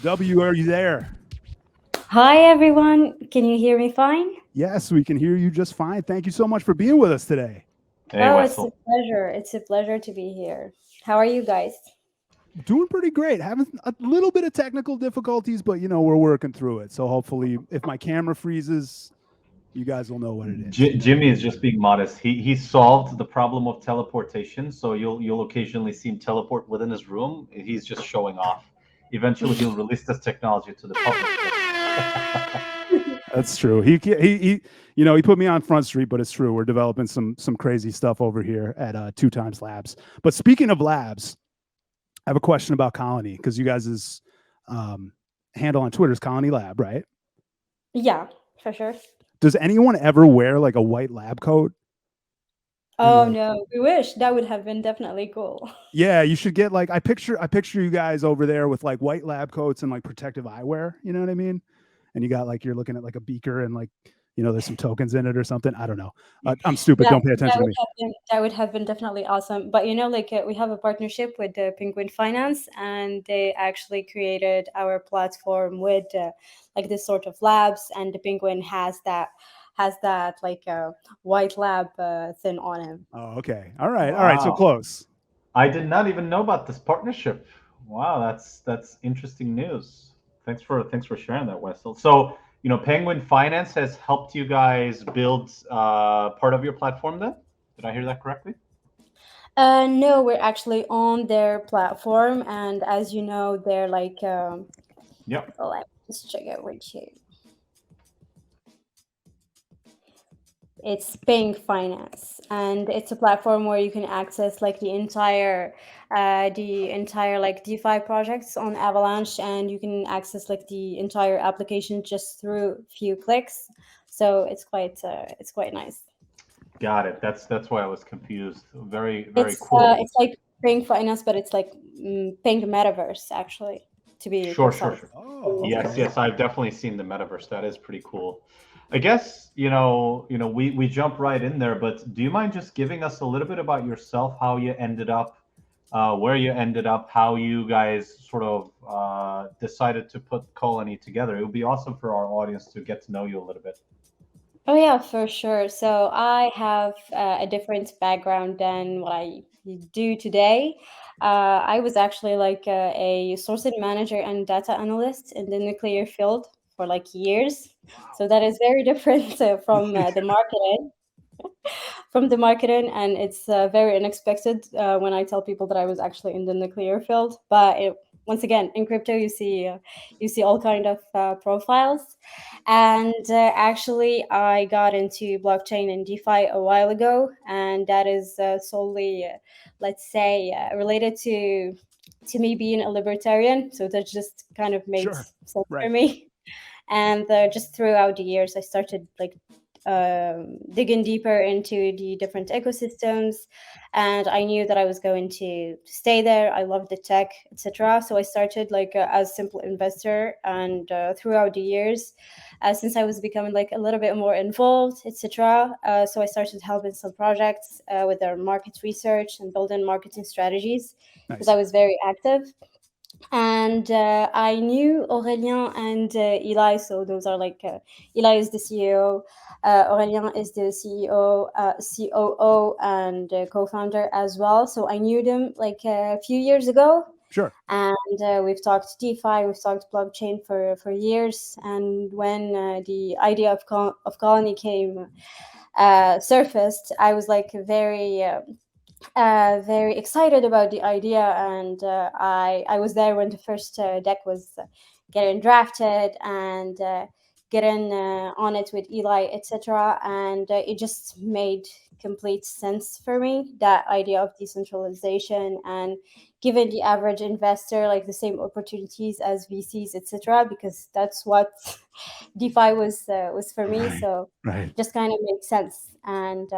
W, are you there? Hi everyone, can you hear me fine? Yes, we can hear you just fine. Thank you so much for being with us today. Hey, Oh, it's a Wessel. pleasure. It's a pleasure to be here. How are you guys? Doing pretty great. Having a little bit of technical difficulties, but we're working through it. So hopefully, if my camera freezes, you guys will know what it is. Jimmy is just being modest. He solved the problem of teleportation, so you'll occasionally see him teleport within his room. He's just showing off. Eventually, he'll release this technology to the public. That's true. He put me on Front Street, but it's true. We're developing some crazy stuff over here at Two Times Labs. But speaking of labs, I have a question about Colony because you guys' handle on Twitter is Colony Lab, right? Yeah, for sure. Does anyone ever wear like a white lab coat? Oh no, we wish that would have been definitely cool. Yeah, you should get like I picture you guys over there with like white lab coats and like protective eyewear. You know what I mean? And you got like you're looking at like a beaker and like there's some tokens in it or something. I don't know. I'm stupid. Yeah, Don't pay attention to me. that would have been definitely awesome. But we have a partnership with the Penguin Finance, and they actually created our platform with like this sort of labs, and the Penguin has that like white lab thing on him. Oh, okay. All right. So Wow. close. I did not even know about this partnership. Wow, that's interesting news. Thanks for sharing that, Wessel. So, Penguin Finance has helped you guys build part of your platform then? Did I hear that correctly? No, we're actually on their platform, and as you know, they're like Yep. let me just check it with you. It's Ping Finance, and it's a platform where you can access like the entire like DeFi projects on Avalanche, and you can access like the entire application just through few clicks. So it's quite nice. Got it. That's why I was confused. Very, very It's cool. like Ping Finance, but it's like Ping Metaverse actually, to be Sure, sure, precise. sure. Oh, Yes, okay. yes, I've definitely seen the metaverse. That is pretty cool. I guess, we jump right in there, but do you mind just giving us a little bit about yourself, how you ended up, where you ended up, how you guys sort of decided to put Colony together? It would be awesome for our audience to get to know you a little bit. Oh yeah, for sure. So I have a different background than what I do today. I was actually like a sourcing manager and data analyst in the nuclear field for like years. So that is very different from the marketing, and it's very unexpected when I tell people that I was actually in the nuclear field. But once again, in crypto, you see all kind of profiles, and actually, I got into blockchain and DeFi a while ago, and that is solely, let's say, related to me being a libertarian. So that just kind of made Sure. sense for Right. me. And just throughout the years, I started like digging deeper into the different ecosystems, and I knew that I was going to stay there. I loved the tech, etc. So I started like as simple investor, and throughout the years, since I was becoming like a little bit more involved, etc. So I started helping some projects with their market research and building marketing strategies because Nice. I was very active. And I knew Aurélien and Eli, so those are like Eli is the CEO, Aurélien is the CEO, COO, and co-founder as well. So I knew them like a few years ago, Sure. and we've talked DeFi, we've talked blockchain for years. And when the idea of Colony came surfaced, I was like very excited about the idea, and I was there when the first deck was getting drafted, and getting on it with Eli, etc. And it just made complete sense for me, that idea of decentralization and giving the average investor like the same opportunities as VCs, etc. Because that's what DeFi was for me. Right. So Right. just kind of made sense. And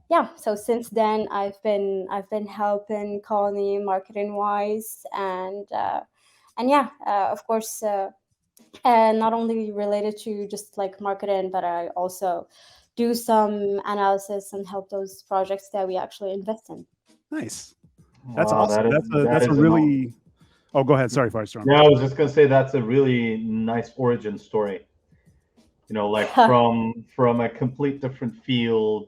yeah, so since then I've been helping Colony marketing wise, and yeah, of course, and not only related to just like marketing, but I also do some analysis and help those projects that we actually invest in. Nice. That's Wow, awesome. that is That's that a is an all. really Oh, go ahead. Sorry, Firestorm. Yeah, I was just gonna say that's a really nice origin story. Like from a complete different field,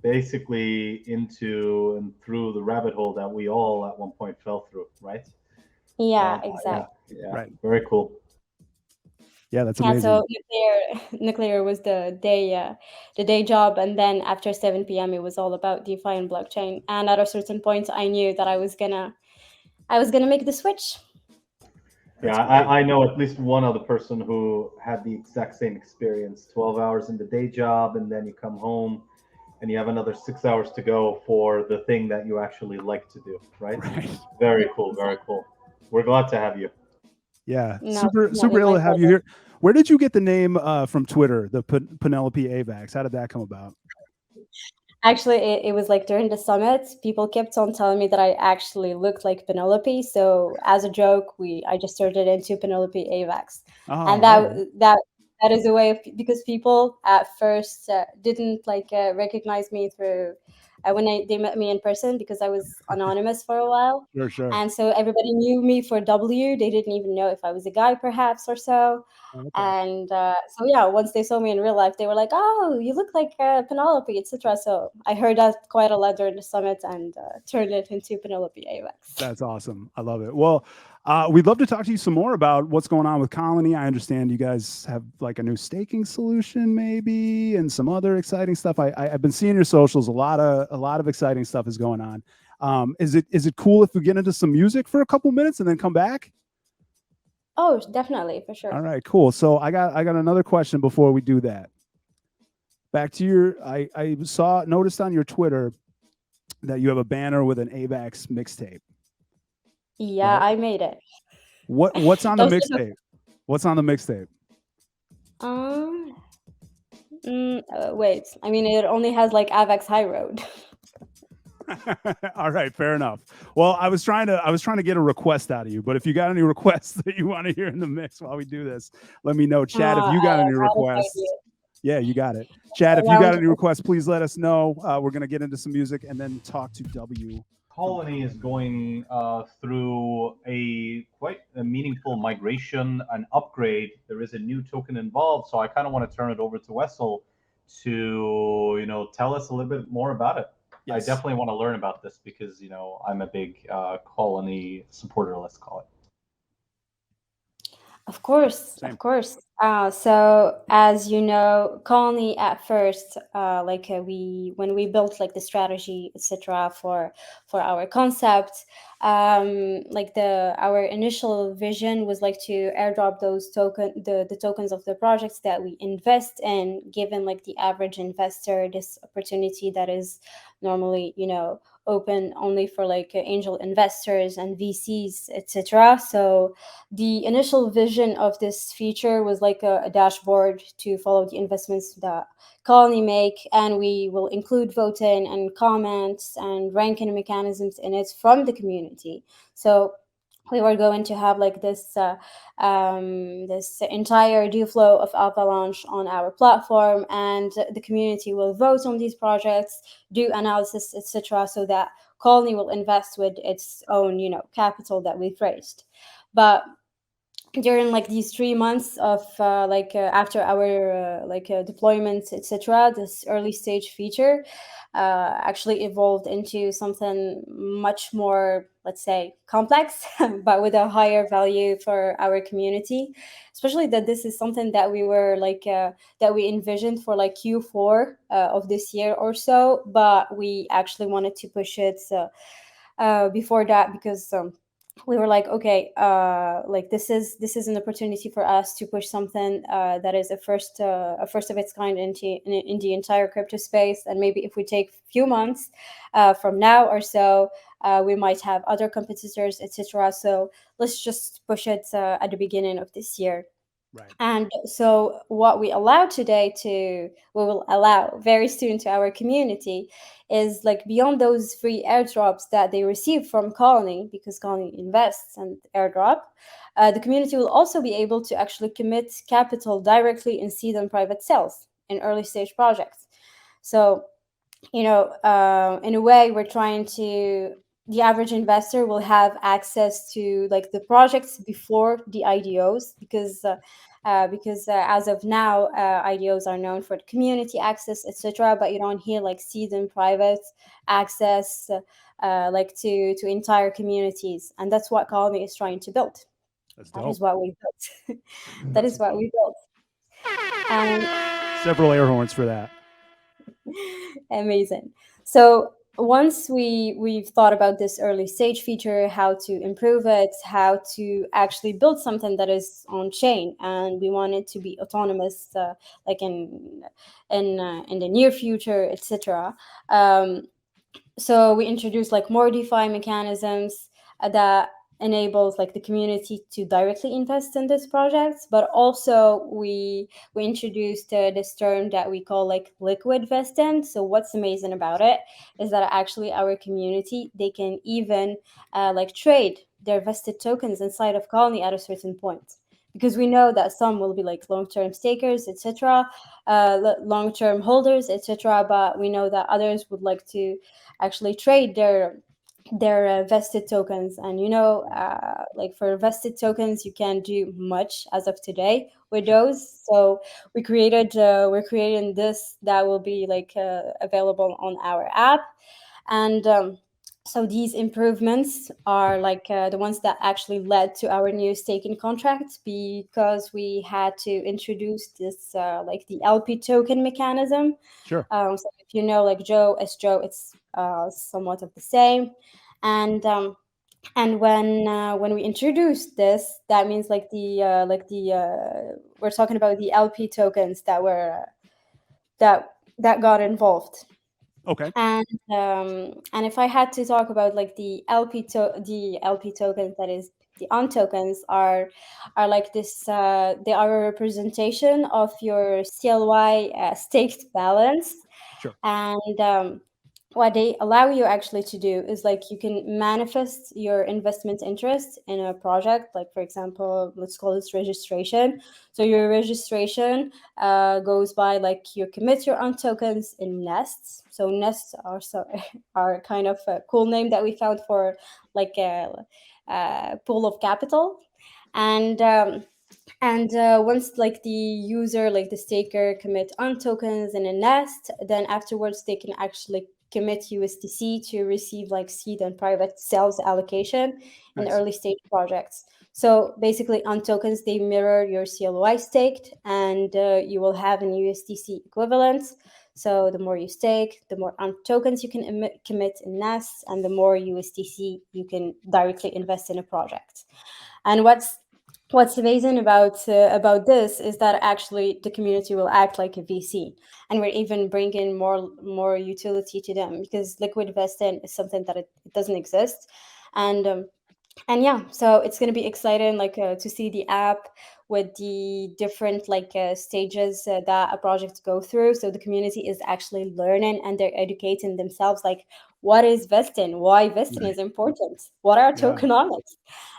basically into and through the rabbit hole that we all at one point fell through, right? Yeah, Yeah, exactly. yeah, Right. very cool. Yeah, that's Yeah, amazing. so nuclear was the day job, and then after 7 p.m. it was all about DeFi and blockchain. And at a certain point, I knew that I was gonna make the switch. Yeah, That's great. I know at least one other person who had the exact same experience. 12 hours in the day job, and then you come home and you have another 6 hours to go for the thing that you actually like to do, right? Right. Very cool, very cool. We're glad to have you. Yeah, No, super definitely able my to have you pleasure. here. Where did you get the name from Twitter, the Penelope AVAX? How did that come about? Actually, it was like during the summit, people kept on telling me that I actually looked like Penelope. So as a joke, I just turned it into Penelope AVAX, Oh, and all right. that is a way of, because people at first didn't recognize me through when they met me in person, because I was anonymous for a while, Sure. and so everybody knew me for W. They didn't even know if I was a guy, perhaps, or so. Okay. And so yeah, once they saw me in real life, they were like, "Oh, you look like Penelope, etc." So I heard that quite a lot during the summit, and turned it into Penelope AVAX. That's awesome. I love it. Well, we'd love to talk to you some more about what's going on with Colony. I understand you guys have like a new staking solution, maybe, and some other exciting stuff. I've been seeing your socials. A lot of exciting stuff is going on. Is it cool if we get into some music for a couple minutes and then come back? Oh, definitely, for sure. All right, cool. So I got another question before we do that. Back to your, I noticed on your Twitter that you have a banner with an AVAX mixtape. Yeah, Right? I made it. What's on the Those type mixtape? What's on the mixtape? of wait, I mean, it only has like AVAX High Road. All right, fair enough. Well, I was trying to get a request out of you, but if you got any requests that you want to hear in the mix while we do this, let me know. Chat, if you got any Out of requests. idea. Yeah, you got it. Chad, if you got Around any requests, please let us know. We're going to get into some music and then talk to W. Colony is going through quite a meaningful migration and upgrade. There is a new token involved, so I kind of want to turn it over to Wessel to tell us a little bit more about it. Yes. I definitely want to learn about this because I'm a big Colony supporter. Let's call it. Of course, Same. of course. So as you know, Colony at first, when we built like the strategy, etc., for our concept, our initial vision was like to airdrop the tokens of the projects that we invest in, given like the average investor this opportunity that is normally open only for like angel investors and VCs, etc. So the initial vision of this feature was like a dashboard to follow the investments that Colony make, and we will include voting and comments and ranking mechanisms in it from the community. So we were going to have like this entire deal flow of Avalanche on our platform, and the community will vote on these projects, do analysis, etc., so that Colony will invest with its own capital that we've raised. But during like these 3 months of after our deployment, etc., this early stage feature actually evolved into something much more, let's say, complex but with a higher value for our community, especially that this is something that we were that we envisioned for like Q4 of this year or so, but we actually wanted to push it before that, because we were like, okay, this is an opportunity for us to push something that is a first of its kind in the entire crypto space. And maybe if we take a few months from now or so, we might have other competitors, etc. So let's just push it at the beginning of this year. Right. And so what we will allow very soon to our community is like, beyond those free airdrops that they receive from Colony, because Colony invests and airdrop, the community will also be able to actually commit capital directly in seed and private sales in early stage projects. So in a way, we're trying to the average investor will have access to like the projects before the IDOs, because as of now, IDOs are known for the community access, etc. But you don't hear like seed and private access, like to entire communities, and that's what Colony is trying to build. That's That dope. is what we built. That That's is what we built. And several air horns for that. amazing. So once we've thought about this early stage feature, how to improve it, how to actually build something that is on chain, and we want it to be autonomous, like in the near future, etc. Um, so we introduced like more DeFi mechanisms that enables like the community to directly invest in this project, but also we introduced this term that we call like liquid vesting. So what's amazing about it is that actually our community, they can even like trade their vested tokens inside of Colony at a certain point, because we know that some will be like long-term stakers, etc., long-term holders, etc., but we know that others would like to actually trade their vested tokens. And like for vested tokens, you can't do much as of today with those. So we're creating this that will be like available on our app. And so these improvements are like the ones that actually led to our new staking contract, because we had to introduce this like the LP token mechanism. Sure. So if you know like Joe as Joe, it's somewhat of the same. And when we introduced this, that means we're talking about the LP tokens that were that got involved. Okay. And if I had to talk about like the LP tokens, that is the on tokens, are like this. They are a representation of your CLY staked balance. Sure. And what they allow you actually to do is like you can manifest your investment interest in a project. Like for example, let's call this registration. So your registration goes by like you commit your own tokens in nests. So nests are kind of a cool name that we found for like a pool of capital. And once like the user, like the staker, commit on tokens in a nest, then afterwards they can actually commit USDC to receive like seed and private sales allocation in Nice. early stage projects. So basically, on tokens, they mirror your CLY staked, and you will have an USDC equivalent. So the more you stake, the more on tokens you can commit in nests, and the more USDC you can directly invest in a project. And what's amazing about this is that actually the community will act like a VC, and we're even bringing more utility to them, because liquid vesting is something that it doesn't exist. And yeah, so it's going to be exciting like to see the app with the different like stages that a project go through. So the community is actually learning and they're educating themselves, like what is vesting, why vesting Right. is important, what are Yeah. tokenomics,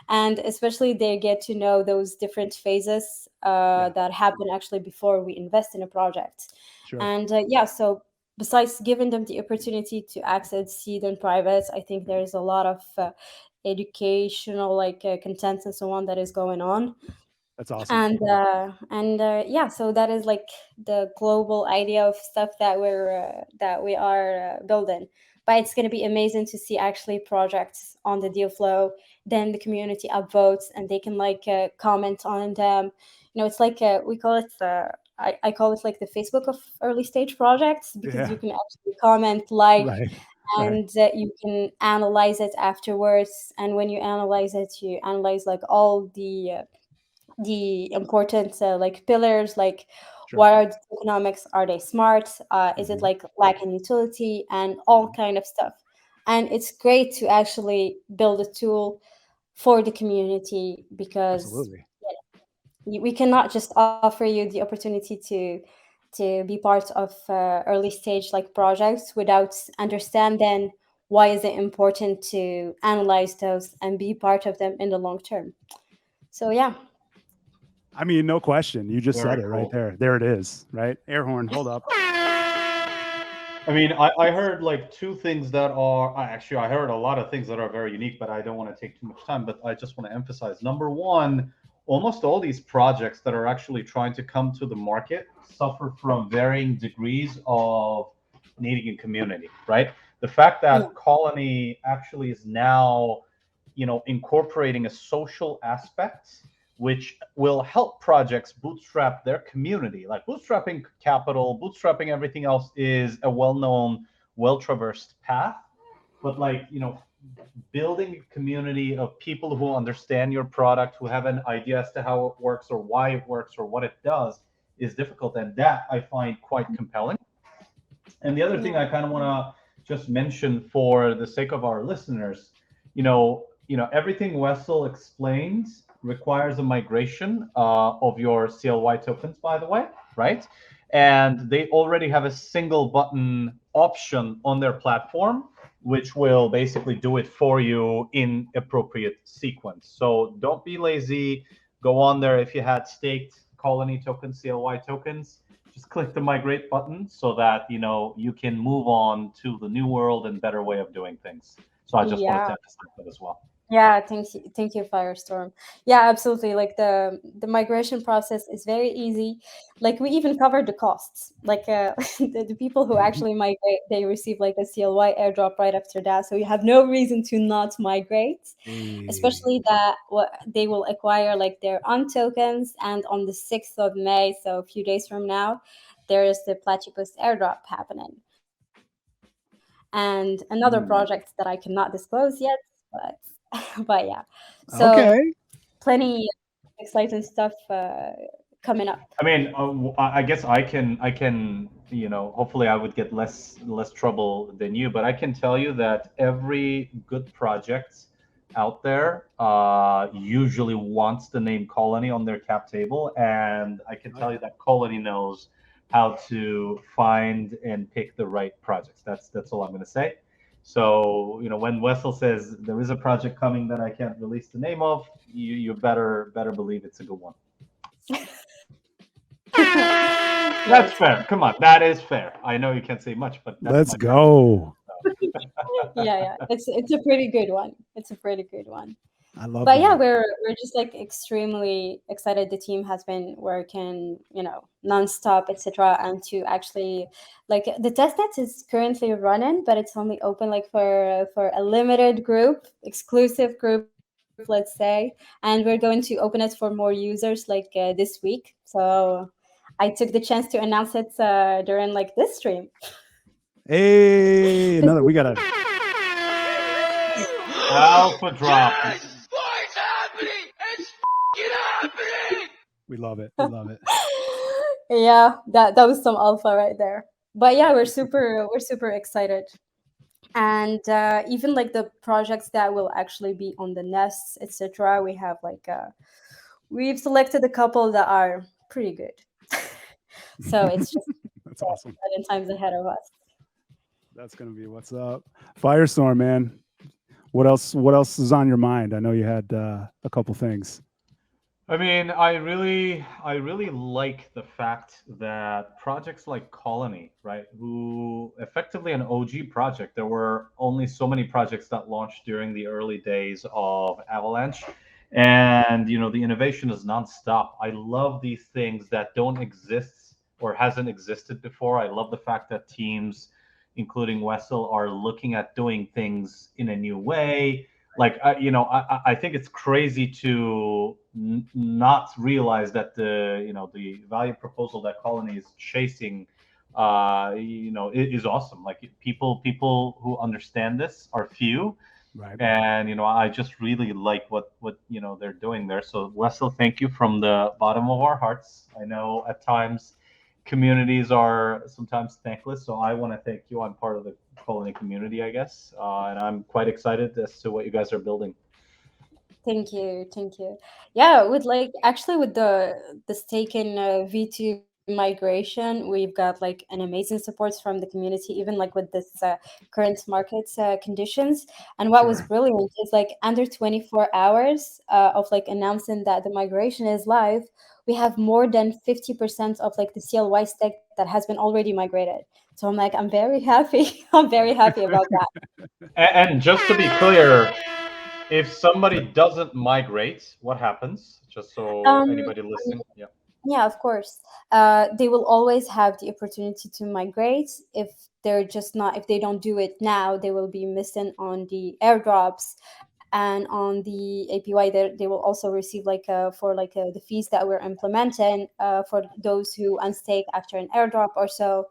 and especially they get to know those different phases Yeah. that happen actually before we invest in a project. Sure. And yeah, so besides giving them the opportunity to access seed and private, I think there's a lot of educational like content and so on that is going on. That's awesome. And yeah, so that is like the global idea of stuff that we are building. But it's going to be amazing to see actually projects on the deal flow, then the community upvotes and they can like comment on them. It's like we call it I call it like the Facebook of early stage projects, because Yeah. you can actually comment, like, Right. Right. and you can analyze it afterwards. And when you analyze it, you analyze like all the important like pillars, like Sure. what are the economics, are they smart, is it Mhm. like lacking utility, and all Mhm. kind of stuff. And it's great to actually build a tool for the community, because Absolutely. we cannot just offer you the opportunity to be part of early stage like projects without understanding why is it important to analyze those and be part of them in the long term. So yeah. I mean, no question. You just said Very it right cool. there. There it is. Right. Air horn. Hold up. I mean, I heard like two things that are actually, I heard a lot of things that are very unique, but I don't want to take too much time. But I just want to emphasize number one, almost all these projects that are actually trying to come to the market suffer from varying degrees of needing a community, right? The fact Yeah. that Colony actually is now, incorporating a social aspect which will help projects bootstrap their community. Like bootstrapping capital, bootstrapping everything else is a well-known, well-traversed path. But like, building a community of people who understand your product, who have an idea as to how it works or why it works or what it does is difficult. And that I find quite compelling. And the other thing I kind of want to just mention for the sake of our listeners, everything Wessel explains requires a migration of your CLY tokens, by the way, right? And they already have a single button option on their platform, which will basically do it for you in appropriate sequence. So don't be lazy. Go on there if you had staked Colony tokens, CLY tokens, just click the migrate button so that you can move on to the new world and better way of doing things. So I just wanted to Yeah. emphasize that as well. Yeah, thank you, Firestorm. Yeah, absolutely. Like the migration process is very easy. Like we even covered the costs. Like the people who actually migrate, they receive like a CLY airdrop right after that. So you have no reason to not migrate, Hey. especially that what they will acquire like their own tokens. And on the 6th of May, so a few days from now, there is the Platypus airdrop happening. And another project that I cannot disclose yet, but but yeah. So Okay. plenty exciting stuff coming up. I mean, I guess I can, hopefully I would get less trouble than you, but I can tell you that every good project out there usually wants the name Colony on their cap table, and I can Oh, tell yeah. you that Colony knows how to find and pick the right projects. That's all I'm going to say. So, when Wessel says there is a project coming that I can't release the name of, you better believe it's a good one. Yeah, That's fair. Come on, that is fair. I know you can't say much, but that's Let's my go. yeah. It's a pretty good one. It's a pretty good one. I love But yeah, that. we're just like extremely excited. The team has been working, nonstop, etc. And to actually, like, the testnet is currently running, but it's only open like for a limited group, exclusive group, let's say. And we're going to open it for more users like this week. So I took the chance to announce it during like this stream. Hey, another. We got a. alpha drop. What's happening? It's happening! We love it. We love it. Yeah, that was some alpha right there. But yeah, we're super excited. And even like the projects that will actually be on the nests, etc. We have like we've selected a couple that are pretty good. So it's just That's awesome. exciting times ahead of us. That's gonna be what's up. Firestorm, man. What else? What else is on your mind? I know you had a couple things. I mean, I really like the fact that projects like Colony, right, who effectively an OG project. There were only so many projects that launched during the early days of Avalanche, and the innovation is nonstop. I love these things that don't exist or hasn't existed before. I love the fact that teams, including Wessel, are looking at doing things in a new way. Like I think it's crazy to not realize that the value proposal that Colony is chasing is awesome. Like people who understand this are few, Right. and I just really like what they're doing there. So Wessel, thank you from the bottom of our hearts. I know at times communities are sometimes thankless, so I want to thank you. I'm part of the Colony community, I guess, and I'm quite excited as to what you guys are building. Thank you, thank you. Yeah, with like actually with the stake in V2 migration, we've got like an amazing support from the community, even like with this current market conditions. And what was Sure. brilliant is like under 24 hours of like announcing that the migration is live, we have more than 50% of like the CLY stake that has been already migrated. So I'm like, I'm very happy. I'm very happy about that. And just to be clear, if somebody doesn't migrate, what happens? Just so Um, anybody listening, yeah. Yeah, of course. They will always have the opportunity to migrate. If they're just not, if they don't do it now, they will be missing on the airdrops and on the APY. They will also receive like for like the fees that we're implementing for those who unstake after an airdrop or so,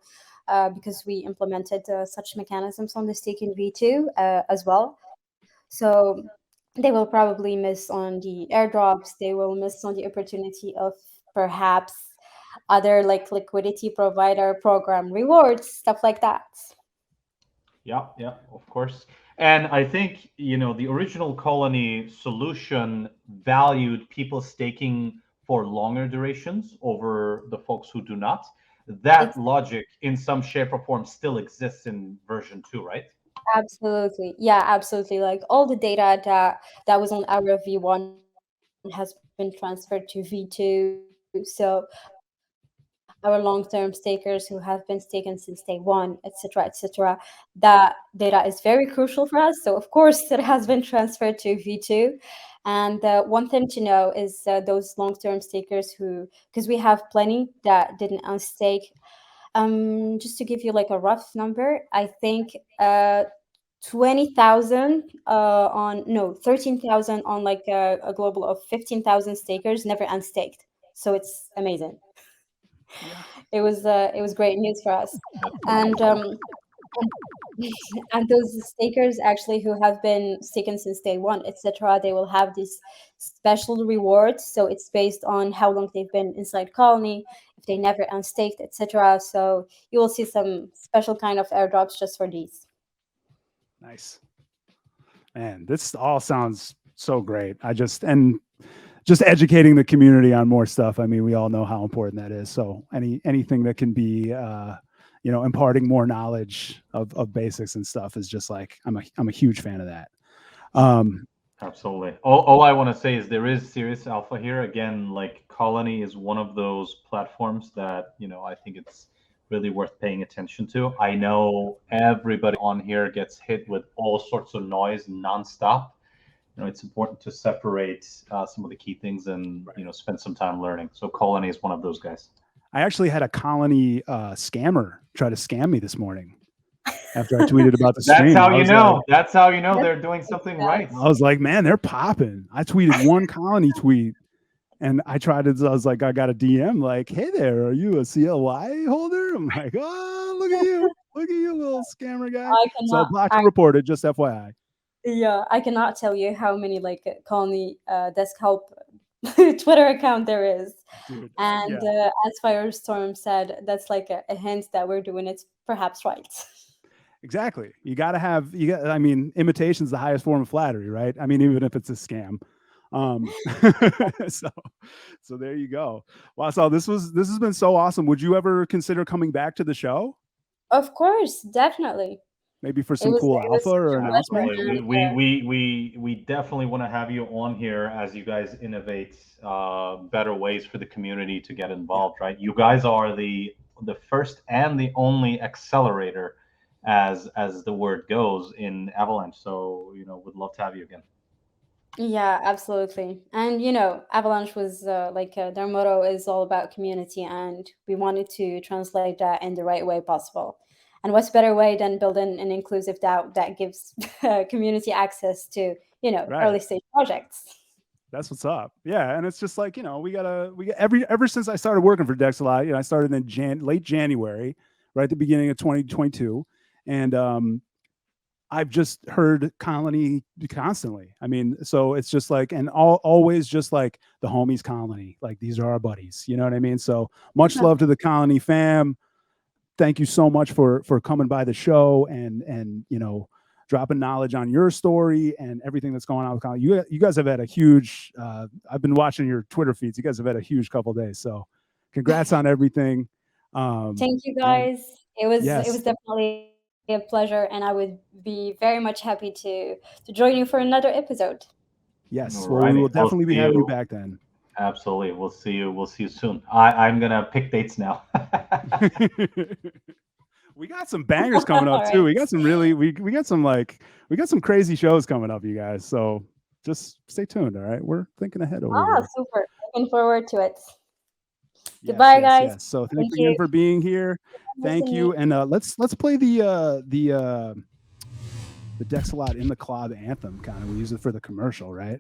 because we implemented such mechanisms on the staking V2 as well. So they will probably miss on the airdrops. They will miss on the opportunity of perhaps other like liquidity provider program rewards, stuff like that. Yeah, yeah, of course. And I think, the original colony solution valued people staking for longer durations over the folks who do not. That It's logic, in some shape or form, still exists in version 2, right? absolutely, yeah, absolutely. Like all the data that was on our V1 has been transferred to V2. So our long-term stakers who have been staking since day one, etc., etc., that data is very crucial for us. So of course it has been transferred to V2. And one thing to know is those long-term stakers who, because we have plenty that didn't unstake. Just to give you like a rough number, I think 20,000 on no 13,000 on like a global of 15,000 stakers never unstaked. So it's amazing. Yeah. It was great news for us. That's And amazing. and those stakers actually who have been staken since day one, etc., they will have these special rewards. So it's based on how long they've been inside colony, if they never unstaked, etc. So you will see some special kind of airdrops just for these. Nice. Man, this all sounds so great. And just educating the community on more stuff. I mean, we all know how important that is. So anything that can be imparting more knowledge of basics and stuff is just like I'm a huge fan of that. Absolutely. All I want to say is there is serious alpha here. Again, like Colony is one of those platforms that, I think it's really worth paying attention to. I know everybody on here gets hit with all sorts of noise nonstop. It's important to separate some of the key things and, spend some time learning. So Colony is one of those guys. I actually had a Colony scammer try to scam me this morning after I tweeted about the stream. That's how you know. Like, That's how you know they're doing something right. I was like, man, they're popping. I tweeted one Colony tweet, and I was like, I got a DM like, hey there, are you a CLY holder? I'm like, oh, look at you, little scammer guy. So blocked and reported, just FYI. Yeah, I cannot tell you how many like colony desk help Twitter account there is. Dude, and as Firestorm said, that's like a hint that we're doing it perhaps right. Exactly. I mean, imitation's the highest form of flattery, right? I mean, even if it's a scam. So there you go. Wessal, this has been so awesome. Would you ever consider coming back to the show? Of course, definitely. Maybe for some cool alpha or announcement? We definitely want to have you on here as you guys innovate better ways for the community to get involved, right? You guys are the first and the only accelerator, as the word goes, in Avalanche. So would love to have you again. Yeah, absolutely. And Avalanche was their motto is all about community, and we wanted to translate that in the right way possible. And what's better way than building an inclusive DAO that gives community access to early stage projects? That's what's up. Yeah, and it's just like we got ever since I started working for Dexalot, I started in late January, right at the beginning of 2022, and I've just heard Colony constantly. I mean, so it's just like, and always just like the homies Colony, like these are our buddies. You know what I mean? So much love to the Colony fam. Thank you so much for coming by the show and dropping knowledge on your story and everything that's going on with Colony. You guys have had a huge. I've been watching your Twitter feeds. You guys have had a huge couple of days. So congrats on everything. Thank you guys. It was definitely a pleasure, and I would be very much happy to join you for another episode. Yes, well, we will definitely be having you back then. Absolutely. We'll see you soon. I'm gonna pick dates now. We got some bangers coming up too. We got some really we got some crazy shows coming up, you guys. So just stay tuned. All right, we're thinking ahead over here. Super. Looking forward to it. Yes, Goodbye, yes, guys. yes. So Thank thanks again you. for being here. Thank you, and let's play the Dexalot In the CLOB anthem. Kind of, we use it for the commercial, right?